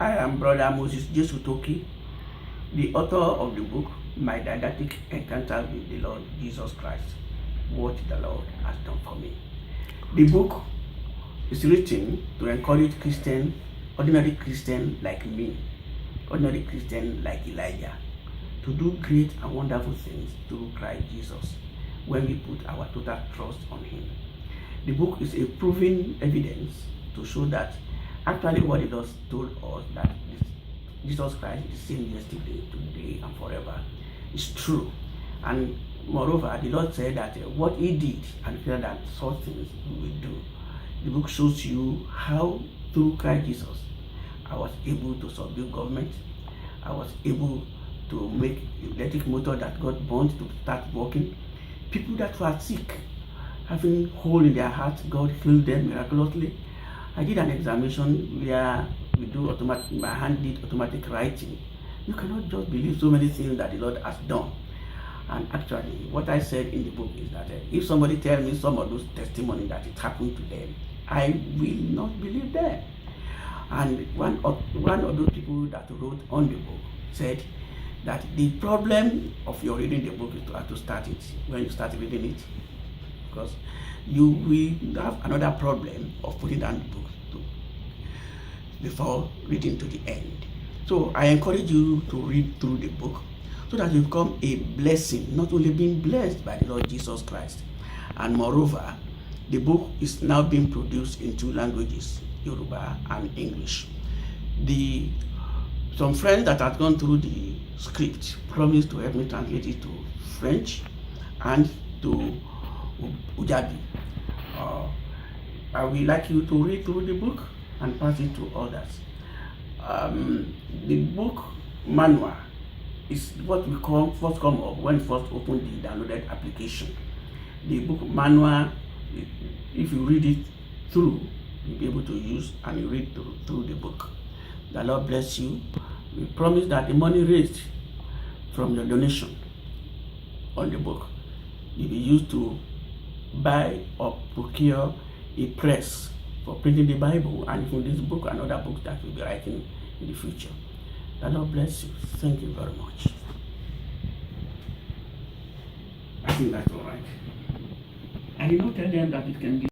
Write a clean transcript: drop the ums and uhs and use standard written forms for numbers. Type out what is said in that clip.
I am Brother Moses Jesutoki, the author of the book, My Didactic Encounters with the Lord Jesus Christ, What the Lord has done for me. The book is written to encourage Christians, ordinary Christians like me, ordinary Christians like Elijah, to do great and wonderful things through Christ Jesus when we put our total trust on Him. The book is a proven evidence to show that actually what the Lord told us, that Jesus Christ is the same yesterday, today, and forever, is true. And moreover, the Lord said that what He did and felt that such things we will do. The book shows you how through Christ Jesus I was able to subdue government. I was able to make electric motor that got burnt to start working. People that were sick, having hole in their heart, God healed them miraculously. I did an examination where we do automatic, my hand did automatic writing. You cannot just believe so many things that the Lord has done. And actually, what I said in the book is that if somebody tells me some of those testimonies that it happened to them, I will not believe them. And one of those people that wrote on the book said that the problem of your reading the book is to have to start it when you start reading it, because you will have another problem of putting down the book before reading to the end. So I encourage you to read through the book so that you become a blessing, not only being blessed by the Lord Jesus Christ. And moreover, the book is now being produced in 2 languages, Yoruba and English. Some friends that have gone through the script promised to help me translate it to French and to Ujabi. I would like you to read through the book and pass it to others. The book manual is what we call first come up when first open the downloaded application. The book manual, if you read it through, you'll be able to use and you read through the book. The Lord bless you. We promise that the money raised from your donation on the book will be used to buy or procure a press for printing the Bible and even this book and other books that we'll be writing in the future. The Lord bless you. Thank you very much. I think that's all right. I did not tell them that it can be